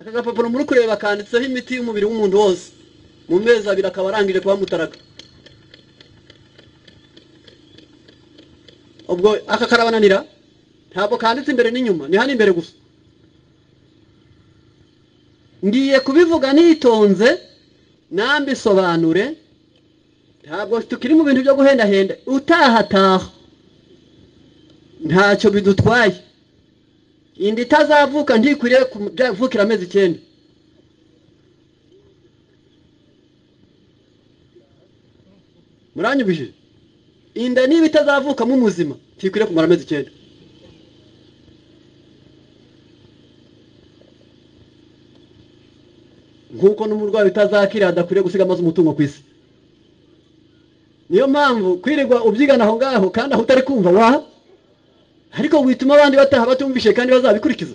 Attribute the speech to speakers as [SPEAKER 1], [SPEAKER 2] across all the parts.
[SPEAKER 1] aka gapapuro muri kureba kanditseho imiti y'umubiri w'umuntu wose mu mezi 2 akaba arangije kuba mutaraga. Ubwo aka karabananira ntabwo kanditse imbere n'inyuma, ni hano imbere gusa. Ngiye kubivuga nitonze nambi sobanure, ntabwo tukiri mu bintu byo guhenda henda. Utahataha ntacyo bidutwaye. Indi tazavuka ntikwiriye kuvukira amezi 9. Muranyubije? Inda niba itazavuka mu muzima ntikwiriye kumara amezi 9. Nkuko n'umurwayi utazakira adakwiriye gusiga amazi umutungo ku isi. Niyo mpamvu kwirirwa ubyigana aho ngaho kandi aho utari kumva wa ariko wituma abandi bataha batumvishe kandi bazabikurikiza.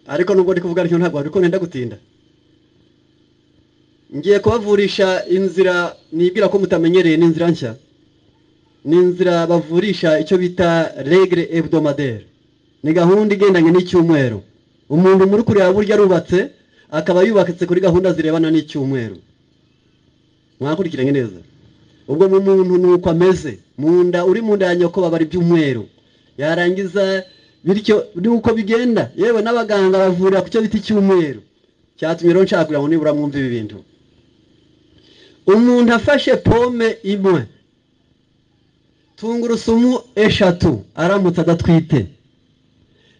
[SPEAKER 1] Ariko nubwo ndi kuvuga ariko ntabwo ariko nenda gutinda. Ngiye kubavurisha inzira nibwira ko mutamenyereye, n'inzira nshya. N'inzira bavurisha icyo bita règle hebdomadaire. Ni gahunda igendanye n'icyumweru. Umuntu muri kureba burya rubatse akaba yubakitse kuri gahunda zirebana n'icyumweru. Mwakurikiranye neza. Ubwo mu muntu nuko ameze, munda uri munda ya nyoko babari by'umweru. Yarangiza bityo nuko bigenda. Yewe n'abaganga bavura ku cyo biti cy'umweru. Cyatumye rero nshaka ngo nibura mwumva ibi bintu. Umuntu afashe pome imwe, tungurusumu 3 aramutse adatwite,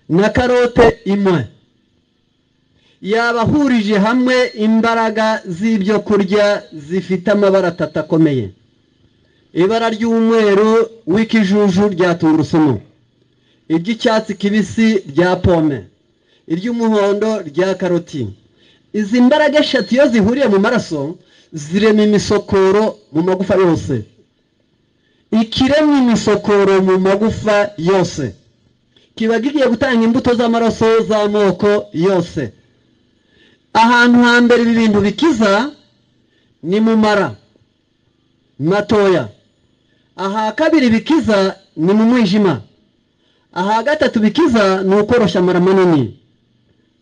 [SPEAKER 1] na karote imwe, yabahurije hamwe imbaraga z'ibyo kurya zifite amabara 3 akomeye. Ibara ry'umweru w'ikijuju rya tungurusumu, iry'icyatsi kibisi rya pome, iry'umuhondo rya karoti. Izi mbaraga 3 iyo zihuriye mu maraso zirema imisokoro mu magufa yose. Ikiremye imisokoro mu magufa yose kiba gigiye gutanga imbuto z'amaraso z'amoko yose. Ahantu hambere ibi bintu bikiza ni mu mara matoya. Aha kabiri bikiza ni mu mwijima. Aha gatatu bikiza ni ukorosha amara manini.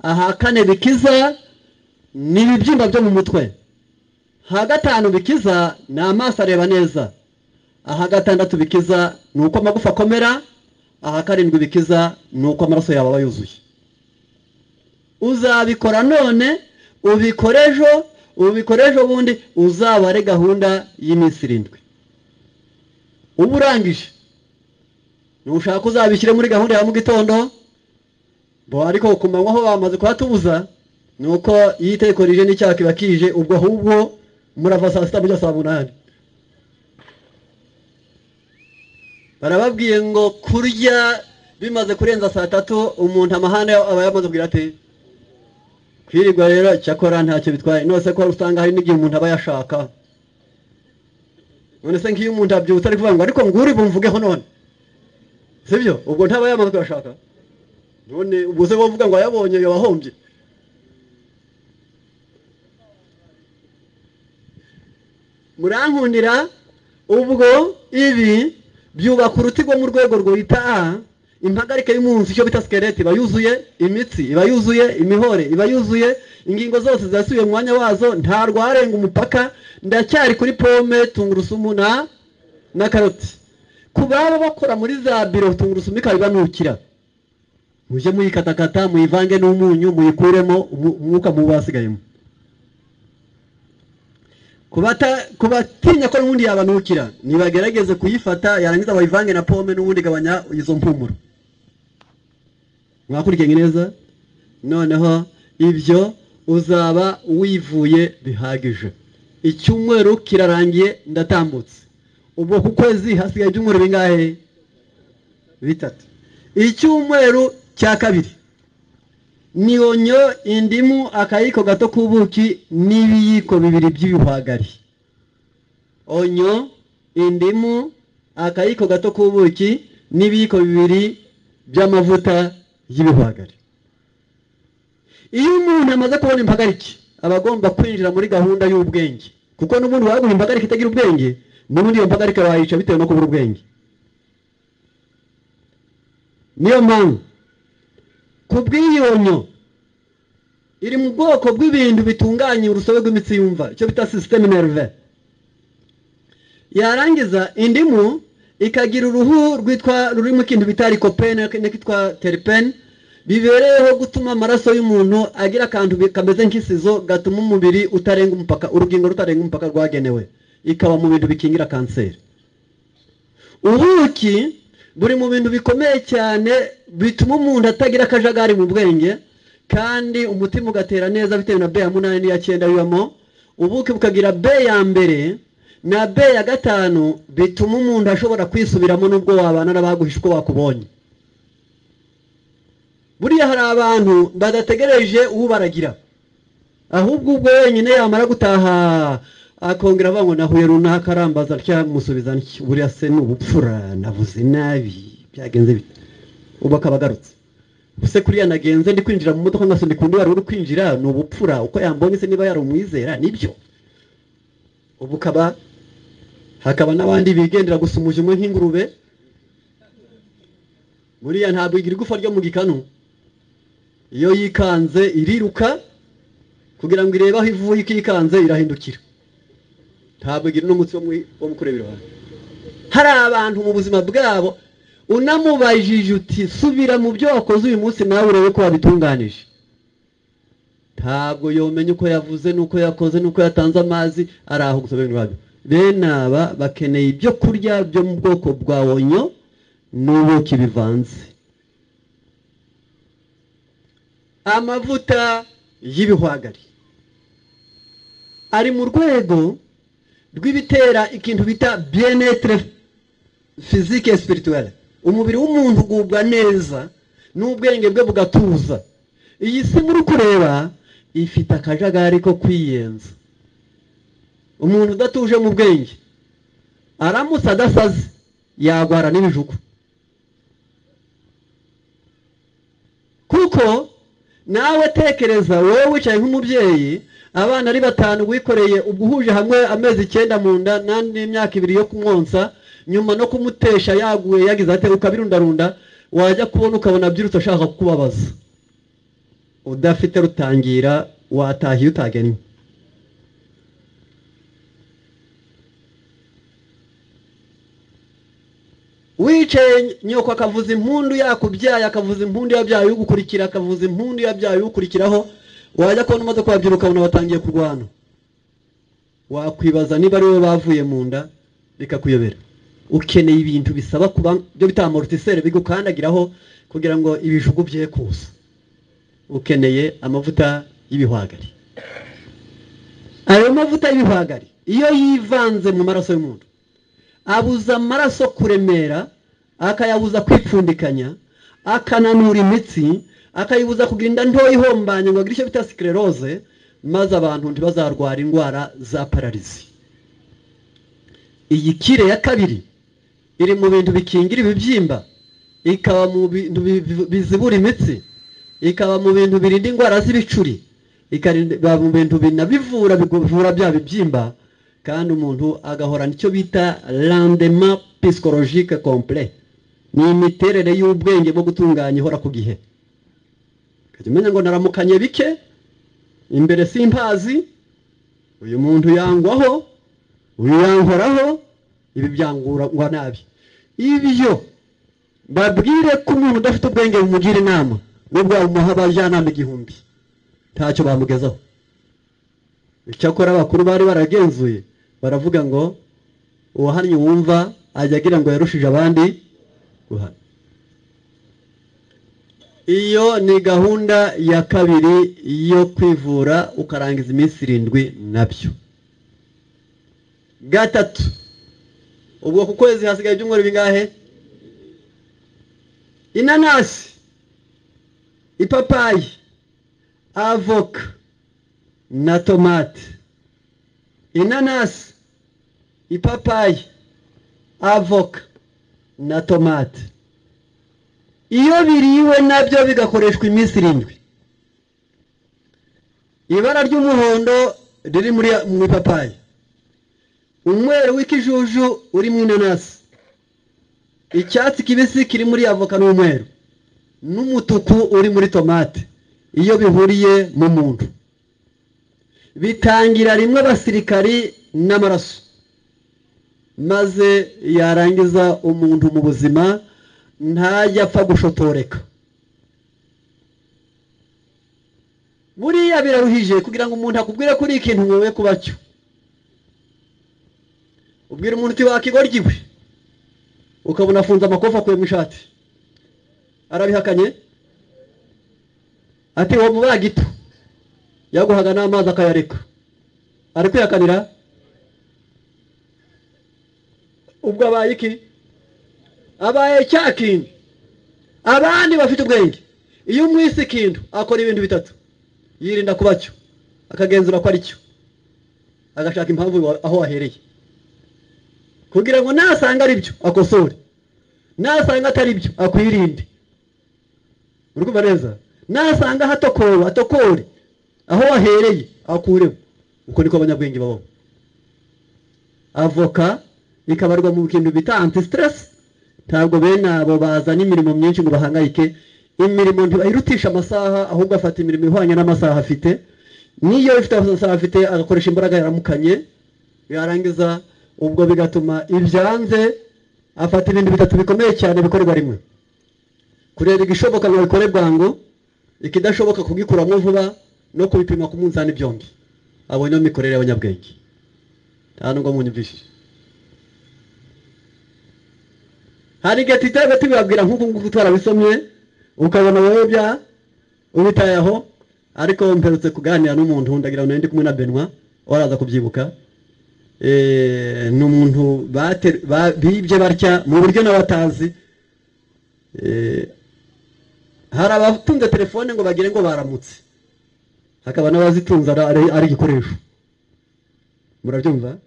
[SPEAKER 1] Aha kane bikiza ni ibibyimba byo mu mutwe. Aha gatanu bikiza ni amaso areba neza. Aha gatandatu bikiza ni uko amagufa akomera. Aha karindwi bikiza ni uko amaraso yawe aba yuzuye. Uzabikora none, ubikorejo bundi uzabare gahunda y'iminsi 7. Ubu urangije nushaka uzabishyire muri gahunda ya mu gitondo bo, ariko kumanywa aho bamaze kuhatubuza nuko yiteko rije n'icyaha kibakije. Ubwo ahubwo murava saa 6 mujya saa 8. Barababwiye ngo kurya bimaze kurenza saa 3 umuntu amahane aba yamaze kugira ate kwirirwa. Rero cyakora ntacyo bitwaye, nose ko usanga hari n'igihe umuntu aba yashaka. None se nk'iyo umuntu abyutse ari kuvuga ngo ariko nguri bumvugeho none, sibyo? Ubwo ntaba yamaze kuyashaka. None ubwo se bavuga ngo yabonye yabahombye. Murankundira ubwo ibi byubaka urutigo mu rwego rwita impagarike y'umunsi, cyo bita skeleti. Bayuzuye imitsi, ibayuzuye imihore, ibayuzuye ingingo zose zasubiye mu mwanya wazo. Nta rwarenga umupaka. Ndacyari kuri pome, tungurusumu na karoti. Kubaba bakora muri za biro tungurusumu ikabibanukira, muje muyikatakata muyivange n'umunyu muyikuremo umwuka mu basigayemo. Kubatinya ko n'ubundi yabanukira nibagerageze kuyifata, yarangiza bayivange na pome n'ubundi gabanya izo mpumuro. Mwakurikiranye neza? Noneho ibyo uzaba wivuye bihagije. Icyumweru kirarangiye ndatambutse. Ubwo ku kwezi hasigaye ibyumweru bingahe? 3. Icyumweru cya kabiri ni onyo, indimu, akayiko gato k'ubuki n'ibiyiko 2 by'ibihwagari. Onyo, indimu, akayiko gato k'ubuki n'ibiyiko 2 by'amavuta y'ibihwagari. Iyo umuntu amaze kubona impagarike aba agomba kwinjira muri gahunda y'ubwenge, kuko n'umuntu waguha impagarike itagira ubwenge n'ubundi iyo mpagarike wayica bitewe no kubura ubwenge. Niyo mpamvu kubw'iyonyo iri mu bwoko bw'ibintu bitunganya urusobe rw'imitsi yumva, icyo bita système nerveux. Yarangiza indimu ikagira uruhu rurimo ikintu bita lycopene n'ikitwa terpene, bibereyeho gutuma amaraso y'umuntu agira akantu kameze nk'isizo gatuma umubiri utarenga umupaka, urugingo rutarenga umupaka rwagenewe, ikaba mu bintu bikingira kanseri. Ubuki buri mu bintu bikomeye cyane bituma umuntu atagira akajagari mu bwenge, kandi umutima ugatera neza bitewe na B ya 8 n'iya 9 bibamo. Ubuki bukagira B ya mbere na B ya 5 bituma umuntu ashobora kwisubiramo nubwo wabana n'abaguhisha uko bakubonye. Buriya hari abantu badategereje ubaragira, ahubwo ubwo wenyine yamara gutaha akongera bango nahuye runaka arambaza cyamusubiza nti buriya se n'ubupfura navuze nabi byagenze bite, ubu akabagarutse buse kuriya nagenze ndi kwinjira mu modoka ngaso ndi kundi wari uri kwinjira n'ubupfura uko yambonye se niba yari umwizera nibyo. Ubu hakaba n'abandi bigendera gusumuje umwe nk'ingurube, buriya ntabwo igira igufa ryo mu gikanu, iyo yikanze iriruka kugira ngo irebe aho ivuye, ikikanze irahindukira, ntabwo igira n'umutsi wo mu kurebera abantu. Hari abantu mu buzima bwabo unamubajije uti subira mu byo wakoze uyu munsi nawe urebe ko wabitunganije, ntabwo yomenya uko yavuze n'uko yakoze n'uko yatanze amazi, ari aho gusubira ibintu. Bene aba bakeneye ibyo kurya byo mu bwoko bwa onyo n'ubuki bivanze. Amavuta y'ibihwagari ari mu rwego rw'ibitera ikintu bita bien-être physique et spirituel. Umubiri w'umuntu ugubwa neza n'ubwenge bwe bugatuza. Iyi si muri kureba ifite akajagari ko kwiyenza. Umuntu udatuje mu bwenge aramutse adasaze yagwara n'ibijugu, kuko nawe tekereza wowe wicaye nk'umubyeyi, abana ari 5 wikoreye ubwuhuje hamwe amezi 9 mu nda n'imyaka 2 yo kumwonsa, nyuma no kumutesha yaguye yagize ate ukabirundarunda, wajya kubona ukabona byirutse ashaka kukubabaza, udafite rutangira watahiye utagennye. Wicaye nyoko akavuza impundu yakubyaye, akavuza impundu yabyaye ugukurikira, akavuza impundu yabyaye ugukurikiraho, wajya kubona umaze kwabyiruka ukabona batangiye kurwana, wakwibaza niba ari we bavuye mu nda bikakuyobera. Ukeneye ibintu bisaba kuba byo bita amortisseur bigukandagiraho kugira ngo ibijugu bye kuza. Ukeneye amavuta y'ibihwagari. Ayo mavuta y'ibihwagari iyo yivanze mu maraso y'umuntu abuza amaraso kuremera, akayabuza kwipfundikanya, akananura imitsi, akayibuza kugira inda ntoya ihombanye ngo agire icyo bita sclerose, maze abantu ntibazarwara indwara za pararizi. Iyi kire ya kabiri iri mu bintu bikingira ibibyimba, ikaba mu bintu bizibura imitsi, ikaba mu bintu birinda indwara z'ibicuri, ikaba mu bintu binabivura bivura bya bibyimba, kandi umuntu agahora nicyo bita rendement psychologique complet. Ni imiterere y'ubwenge bwo gutunganya ihora ku gihe. Kajimenya ngo naramukanye bike imbere simpazi, uyu muntu yangwaho, uyu yankoraho, ibi byangura nabi. Ibyo babwire ko umuntu udafite ubwenge bumugira inama, nubwo umuha abajyanama 1000 ntacyo bamugezaho. Icyakora abakuru bari baragenzuye baravuga ngo uwahannye wumva ajya agira ngo yarushije abandi guhana. Iyo ni gahunda ya kabiri yo kwivura ukarangiza iminsi 7 nabyo. Gatatu, ubwo ku kwezi hasigaye ibyumweru bingahe? Inanasi, ipapayi, avoka na tomate. Inanasi, ipapayi, avoka na tomate. Iyo biriwe nabyo bigakoreshwa iminsi 7. Ibara ry'umuhondo riri mu ipapayi, umweru w'ikijuju uri mu inanasi, icyatsi kibisi kiri muri avoka n'umweru, n'umutuku uri muri tomate iyo bihuriye mu muntu bitangira rimwe abasirikari n'amaraso, maze yarangiza umuntu mu buzima ntajya apfa gushotoreka. Buriya biraruhije kugira ngo umuntu akubwire kuri ikintu wowe kuba cyo. Ubwira umuntu uti wakigoryiwe ukabona afunze amakofa akuye mu ishati, arabihakanye ati uwo mubaga gito yaguhaga n'amazi akayareka, ari kwihakanira. Ubwo abaye iki? Abaye cya kintu. Abandi bafite ubwenge, iyo umwise ikintu akora ibintu bitatu: yirinda kuba cyo, akagenzura ko ari cyo, agashaka impamvu aho wahereye, kugira ngo nasanga ari byo akosore, nasanga atari byo akwirinde. Urumva neza? Nasanga hatokore aho wahereye akureho. Uko niko abanyabwenge babaho. Avoka ikabarwa mu kintu bita anti stress. Ntabwo bene abo bazana imirimo myinshi ngo bahangayike. Imirimo ntibayirutisha amasaha, ahubwo afata imirimo ihwanye n'amasaha afite. Niyo ifite amasaha afite agakoresha imbaraga yaramukanye, yarangiza ubwo bigatuma ibyanze afata ibintu bitatu bikomeye cyane bikorerwa rimwe: kureba igishoboka ngo bikore bwangu, ikidashoboka kugikuramo vuba, no kubipima ku munzani byombi. Abo niyo mikorere y'abanyabwenge. Nta nubwo munyumvishije. Hari igihe tujya tubibabwira nk'uko nguko twarabisomye ukabona wowe bya ubitayeho, ariko mperutse kuganira n'umuntu ndagira ngo ndi kumwe na Benoit waraza kubyibuka. N'umuntu bibye batya mu buryo n'abatazi. Hari abatunze telefone ngo bagire ngo baramutse, hakaba n'abazitunze ari igikoresho. Murabyumva?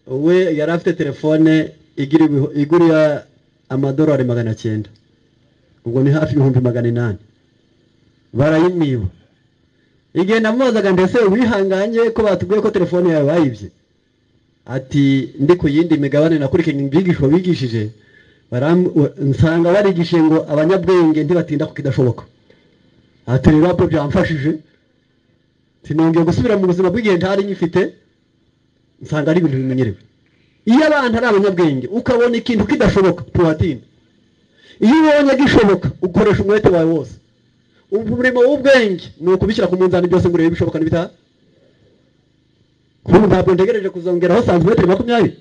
[SPEAKER 1] We yari afite telefone igurira amadolari 900, ubwo ni hafi 800. Barayimiba. Igenda mubazaga ndetse wihanganye ko batubwiye ko telefone yawe bayibye. Ati ndi ku yindi migabane nakurikiye imbigishwa bigishije, nsanga barigishije ngo abanyabwenge ntibatinda ku kidashoboka. Ati rero byo byamfashije, sinongeye gusubira mu buzima bw'igihe ntari nyifite, nsanga ari ibintu bimenyerewe. Iyo abantu ari abanyabwenge ukabona ikintu kidashoboka tuwatinda, iyo ubonye gishoboka ukoresha umwete wawe wose. Umurimo w'ubwenge ni ukubishyira ku munzani byose ngo urebe ibishoboka n'ibita. Kuko ntabwo ntegereje kuzongeraho santimetero 20.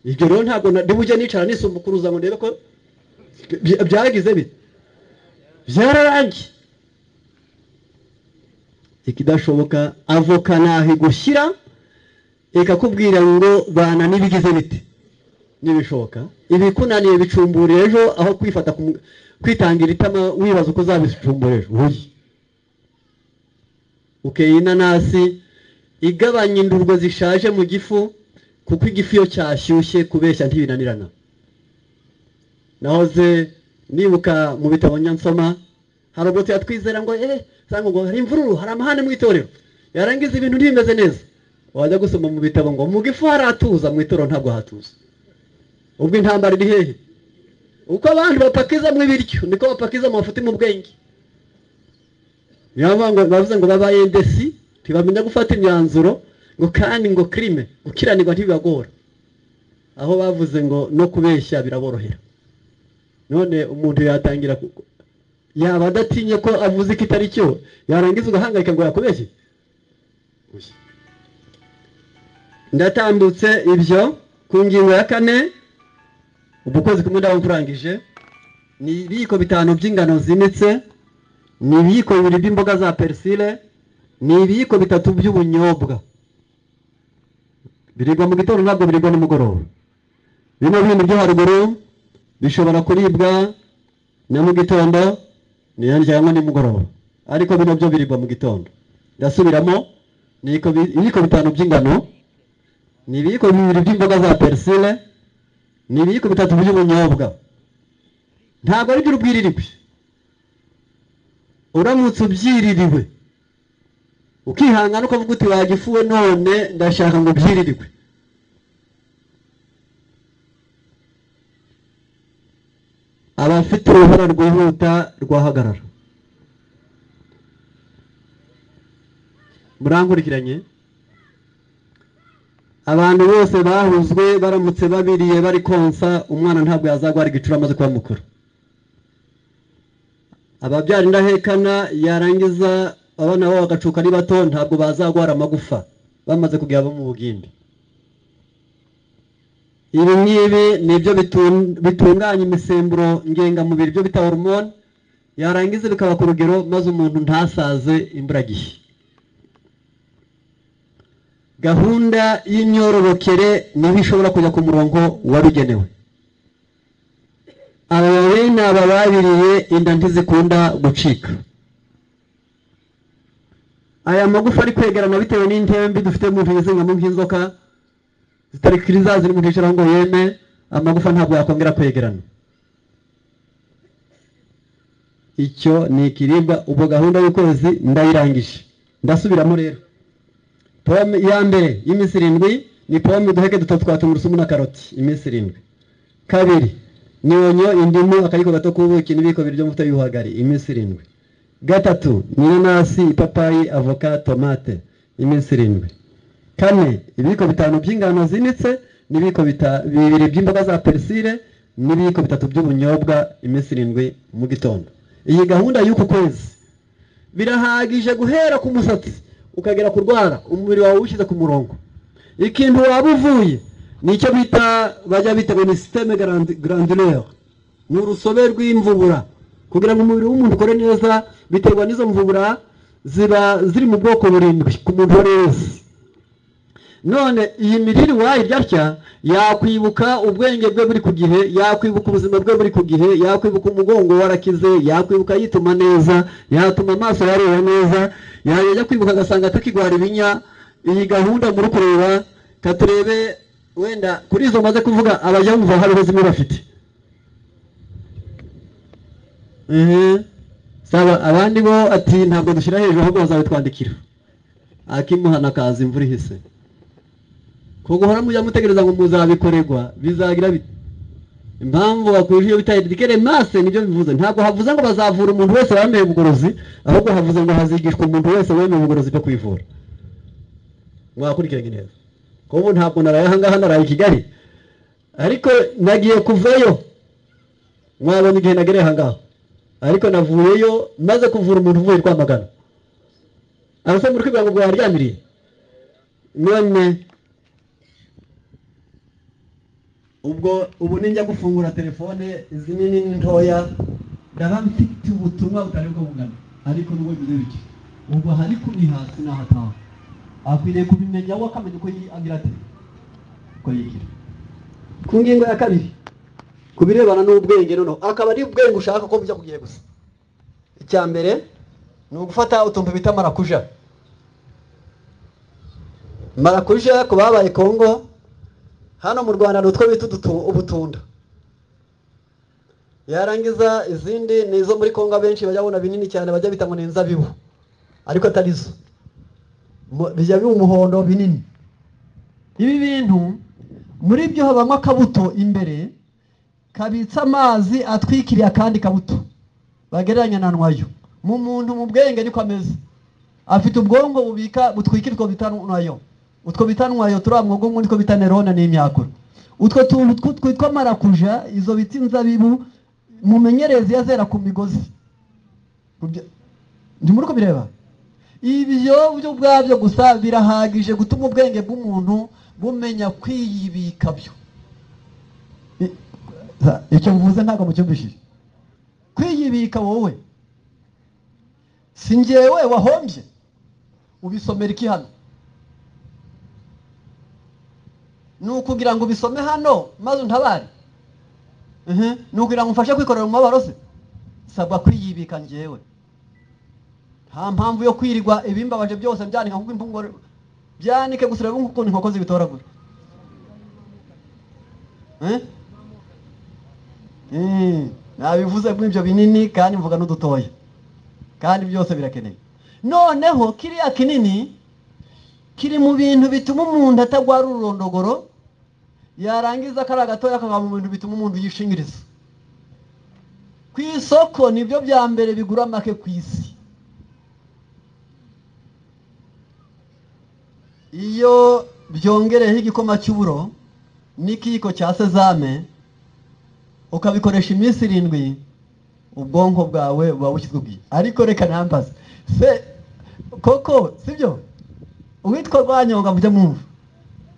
[SPEAKER 1] Ibyo rero ntabwo ndibujye nicara nisumbukuruza ngo ndebe ko byagize bite. Byararangiye. Ikidashoboka avoka nahi gushyira ikakubwira ngo bana nibigize bite nibishoboka. Ibikunaniye bicumbura ejo aho kwifata kwitangira itama wibaza uko zabicumbura ejo. Uyi ukeye inanasi igabanya indurwe zishaje mu gifu, kuko igifu yo cyashyushye kubeshya ntibinanirana. Nahoze nibuka mu bitabo nyansoma, hari ubwo tuyatwizera ngo sanga ngo hari imvururu, hari amahane mu itorero, yarangiza ibintu ntibimeze neza. Wajya gusoma mu bitabo ngo mu gifu haratuza, mu itorero ntabwo hatuza. Ubwo intambara iri hehe? Uko abantu bapakiza mu ibiryo niko bapakiza amafuti mu bwenge. Niyo ngo bavuze ngo babaye ndesi tibamenya gufata imyanzuro, ngo kandi ngo crime gukiranirwa ntibibagora. Aho bavuze ngo no kubeshya biraborohera. None umuntu yatangira yaba adatinye ko avuze kitari cyo, yarangiza ugahangayika ngo yakubeshye. Ndatambutse ibyo ku ngingo ya 4. Ubukozi kumwe ndabamfurangije ni ibiyiko 5 by'ingano zinitse, ni ibiyiko 2 by'imboga za persile, ni ibiyiko 3 by'ubunyobwa. Biribwa mu gitondo ntabwo biribwa nimugoroba. Bino bintu byo haruguru bishobora kuribwa na mu gitondo cyangwa nimugoroba, ariko bino byo biribwa mu gitondo. Ndasubiramo, ni ibiyiko 5 by'ingano, ni ibiyiko 2 by'imboga za persile, ni ibiyiko 3 by'ubunyobwa. Ntabwo ari by'urubwirirwe. Uramutse ubyiririwe ukihangana ukavuga uti wagifuwe none ndashaka ngo byiririrwe, abafite uruhara rwihuta rwahagarara. Murankurikiranye? Abantu bose bahuzwe baramutse babiriye bari konsa, umwana ntabwo yazagwara igicura amaze kuba mukuru. Ababyara indahekana yarangiza abana babo bagacuka ari bato, ntabwo bazagwara amagufa bamaze kugera bo mu bugimbi. Ibi ngibi nibyo bitunganya imisemburo ngengamubiri, byo bita hormone, yarangiza bikaba ku rugero maze umuntu ntasaze imburagihe. Gahunda y'imyororokere niho ishobora kujya ku murongo wabigenewe. Aba bene aba babiriye inda ntizikunda gucika. Aya magufa ari kwegerana bitewe n'intembi dufite mu ntizingamo nk'inzoka zitari kiriza ziri mu ntishira ngo yeme, amagufa ntabwo yakongera kwegerana. Icyo ni ikiribwa. Ubwo gahunda y'ukwezi ndayirangije, ndasubiramo rero. Pome ya mbere y'iminsi 7 ni pome duheke dutatu twa tungurusumu na karoti iminsi 7. Kabiri ni onyo, indimu, akayiko gato k'ubuki n'ibiko biryo mvuta y'uhagari iminsi 7. Gatatu ni inanasi, ipapayi, avoka, tomate iminsi 7. Kane ibiko 5 by'ingano zinitse n'ibiko 2 by'imboga za persile n'ibiko 3 by'ubunyobwa iminsi 7 mu gitondo. Iyi gahunda y'uko kwezi birahagije guhera ku musatsi ukagera kurwara umubiri wawe ushize ku murongo. Ikintu waba uvuye nicyo bita bajya bita ngo ni systeme glandulaire, ni urusobe rw'imvubura. Kugira ngo umubiri w'umuntu ukore neza biterwa n'izo mvubura ziba ziri mu bwoko 7 ku muntu wese. None iyi mirire wayirya yakwibuka ubwenge bwe buri ku gihe, yakwibuka ubuzima bwe buri ku gihe, yakwibuka umugongo warakize, yakwibuka yituma neza, yatuma amaso yareba neza, yajya kwibuka agasanga atakigwara ibinya. Iyi gahunda muri kureba katurebe wenda kuri izo maze kuvuga abajya bumva hariho zimwe bafite. Saba abandi bo ati ntabwo dushyira hejuru ahubwo bazabitwandikira. Akimuhana kazi imvura ihise. Kuguhora mujya mutegereza ngo muzabikorerwa bizagira bite? Impamvu bakwije bita edikere masse nibyo bivuze. Ntabwo havuze ngo bazavura umuntu wese wameye ubugorozi, ahubwo havuze ngo hazigishwa umuntu wese wameye ubugorozi bwo kwivura. Mwakurikiranye neza. Kuko ntabwo naraye hangaha naraye Kigali, ariko nagiye kuvayo. Mwabonye igihe nagereye hangaha, ariko navuyeyo maze kuvura umuntu uvuye Rwamagana. Arase muri kwibanga ngo yaryamiriye. None ubu ninjya gufungura telefone izi nini ntoya ndaba mfite ubutumwa butari bwo bungana, ariko nubwo bize biki ubwo hari kubihasi n'ahataha akwiriye kubimenya wo akamenya uko agira ati ko yigira. Ku ngingo ya kabiri kubirebana n'ubwenge, noneho akaba ari ubwenge ushaka ko bijya kugiye gusa. Icya mbere ni ugufata utuntu bita marakuja. Marakuja ku babaye Kongo, hano mu Rwanda nutwo bita ubutunda. Yarangiza izindi nizo muri Kongo benshi bajya bona binini cyane bajya bita ngo n'inzabibu, ariko atarizo. Bijya bi umuhondo binini. Ibi bintu muri byo habamo akabuto imbere kabitsa amazi atwikiriye akandi kabuto bagereranya na nwayo. Mu muntu mu bwenge niko ameze, afite ubwongo bubika butwikirwa bitanwayo. Utwo bitanwayo turamwogo ngo niko bita nerone n'imyakuro. Utwo tuntu twitwa marakuja, izo biti inzabibu mumenyereze yazera ku migozi. Ndi muri ko bireba. Ibyo byo bwabyo gusa birahagije gutuma ubwenge bw'umuntu bumenya kwiyibika byo. Icyo mvuze ntago mucyumvishije. Kwiyibika wowe singewe wahombye ubisomera iki hano? Nukugira ngo bisome hano maze untabare. Nukugira ngo mfashe kwikorera mu mabaro se? Sabwa kwiyibika ngewe. Nta mpamvu yo kwirirwa ibimbabaje byose byanika kuko impungo byanike gusura nkuko inkoko zibitoragura. Nabivuze bw'ibyo binini kandi mvuga n'udutoya. Kandi byose birakeneye. Noneho kiriya kinini kiri mu bintu bituma umuntu atagwara ururondogoro, yarangiza kara gatoya kagaba mu bintu bituma umuntu yishingiriza. ku isoko nibyo bya mbere bigura make ku isi. Iyo byongereyeho igikoma cy'uburo n'ikiyiko cya sezame ukabikoresha iminsi 7, ubwonko bwawe buba bushyizwe ubwiza. Ariko reka nambaze se koko sibyo uwitwa Rwanyonga mujya mwumva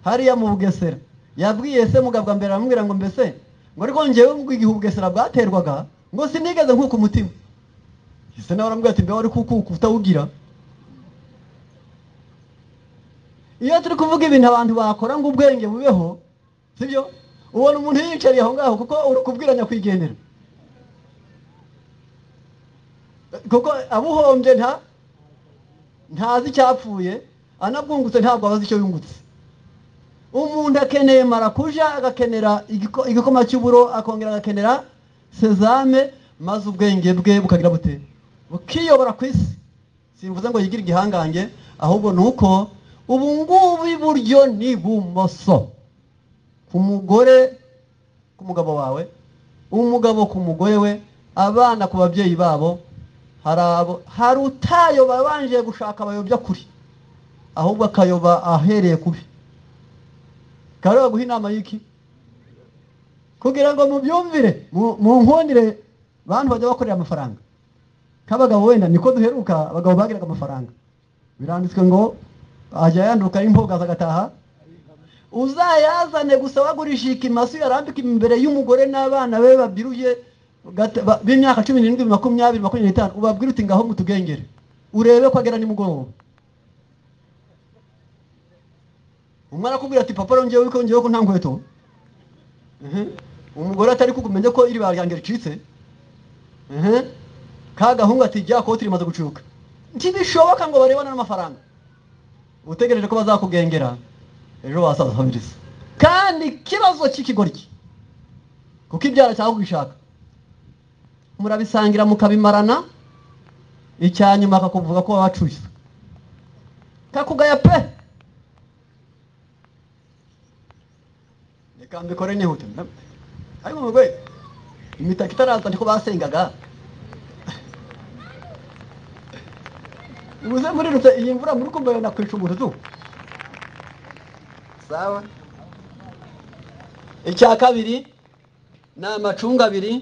[SPEAKER 1] hariya mu Bugesera yabwiye se mugabwa mbere aramubwira ngo mbese ngo ariko ngewe ngo igihe Bugesera bwaterwaga ngo sinigeze nkuko umutima. Ise nawe aramubwira ati mbe wari kuko utawugira. Iyo turi kuvuga ibintu abantu bakora ngo ubwenge bubeho sibyo ubona umuntu yicariye aho ngaho kuko uri kubwiranya kwigendera, kuko abuhombye ntazi icyapfuye, anabwungutse ntabwo abazi icyo yungutse. Umuntu akeneye marakuja, agakenera igikoma cy'uburo, akongera agakenera sezame, maze ubwenge bwe bukagira bute bukiyobora ku isi. Simvuze ngo yigire igihangange, ahubwo nuko ubu ngubu iburyo n'ibumoso, ku mugore ku mugabo wawe, umugabo ku mugore we, abana ku babyeyi babo. Hari utayo babanje gushaka abayobya kuri, ahubwo akayoba ahereye kubi. Kareba guha inama y'iki kugira ngo mubyumvire mu nkundire bantu bajya bakorera amafaranga. Kabagabo wenda niko duheruka abagabo bagiraga amafaranga, biranditswe ngo ajya yanduka imboga agataha. Uzayazane gusa wagurisha ikimasu yarambika imbere y'umugore n'abana be babiruye b'imyaka 17, 20, 25, ubabwira uti ngaho mutugengere urebe ko agera nimugoroba. Umara kubwira ati papa rongewe ko ngewe ko nta nkweto. Umugore atari kukumenye ko iri baryange ricitse. Kagahungu ati jya ko turimaze gucuka. Ntibishoboka ngo barebana n'amafaranga. Utegereje ko bazakugengera ejo wasaza famiriza. Kandi kibazo cy'ikigoryi kuko ibyara cyangwa kubishaka murabisangira mukabimarana, icyanyuma akakuvuga ko wabacuye kakugaya pe. Reka mbikore nihute ariko mugwe imitaka itaraza ndiko basengaga. Ubuze muri rute iyi mvura muri kumbaye nakwica umuntu tu sawa. Icya kabiri ni amacunga 2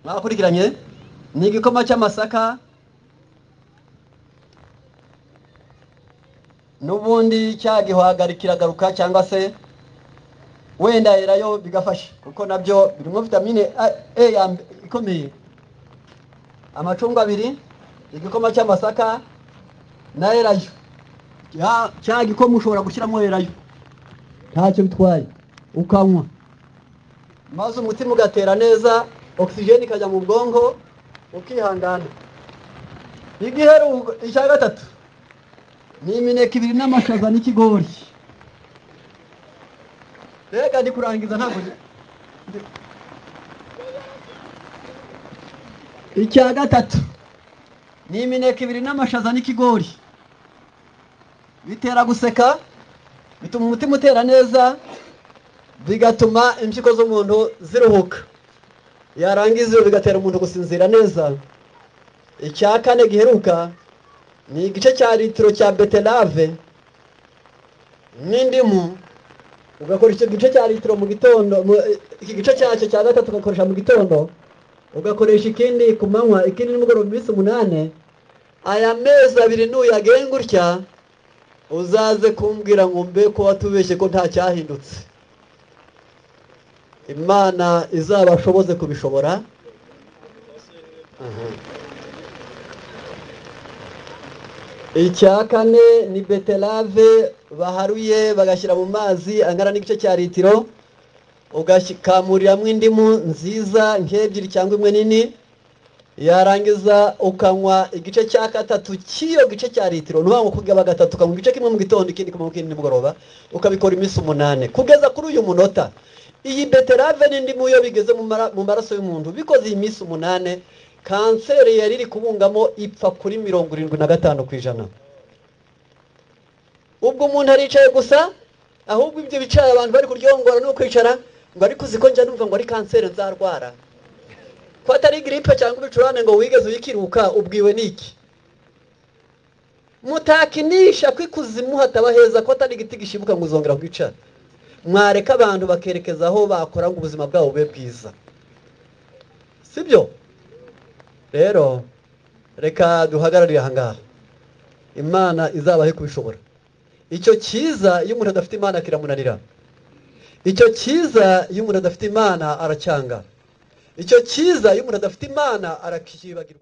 [SPEAKER 1] mwakurikiranye, ni igikoma cy'amasaka n'ubundi cyagihwagarikira garuka cyangwa se wenda yerayo bigafasha kuko nabyo birimo vitamine A ikomeye. Amacunga 2, igikoma cy'amasaka na erayo, cya gikoma ushobora gushyiramo erayo ntacyo bitwaye ukanywa, maze umutima ugatera neza, oxygen ikajya mu bwonko ukihangana. Igiheru icya gatatu ni imineke 2 n'amashaza n'ikigori. Reka ndi kurangiza ntabwo. Icya gatatu ni imineke 2 n'amashaza n'ikigori. Bitera guseka, bituma umutima utera neza, bigatuma impyiko z'umuntu ziruhuka, yarangiza bigatera umuntu gusinzira neza. Icya kane giheruka ni igice cya litiro cya beterave n'indimu, ugakoresha igice cya litiro mu gitondo, iki gice cyacyo cya gatatu ugakoresha mu gitondo, ugakoresha ikindi ku manywa, ikindi nimugoroba iminsi 8. Aya mezi 2 nuyagenga utya uzaze kumbwira ngo mbe ko watubeshye ko nta cyahindutse. Imana izabashoboze kubishobora. Icya kane ni beterave baharuye bagashyira mu mazi angana n'igice cya litiro, ugashikamuriramo indimu nziza nk'ebyiri cyangwa imwe nini, yarangiza ukanywa igice cya gatatu cy'iyo gice cya litiro. Nubango kugaba gatatu ukanywa igice kimwe mu gitondo, ikindi kumwe kindi nimugoroba, ukabikora iminsi 8 kugeza kuri uyu munota. Iyi beterave n'indimu yo bigeze mu maraso y'umuntu, bikoze iyi minsi 8, kanseri yari iri kubungamo ipfa kuri 75%. Ubwo umuntu aricaye gusa, ahubwo ibyo bicaye abantu bari kuryongora no kwicara ngo ariko ziko njya numva ngo ari kanseri nzarwara. ko atari gripe cyangwa ibicurane ngo wigeze uyikiruka ubwiwe niki? Mutakinisha kwikuzimu hataba heza ko atari igiti gishibuka ngo uzongera kwicara. Mwareka abantu bakerekeza aho bakora ngo ubuzima bwabo bube bwiza, sibyo? Rero reka duhagararire ahangaha, Imana izabahe kubishobora. Icyo cyiza iyo umuntu adafite Imana kiramunanira. Icyo cyiza iyo umuntu adafite Imana aracyanga. Icyo cyiza iyo umuntu adafite Imana arakibagirwa.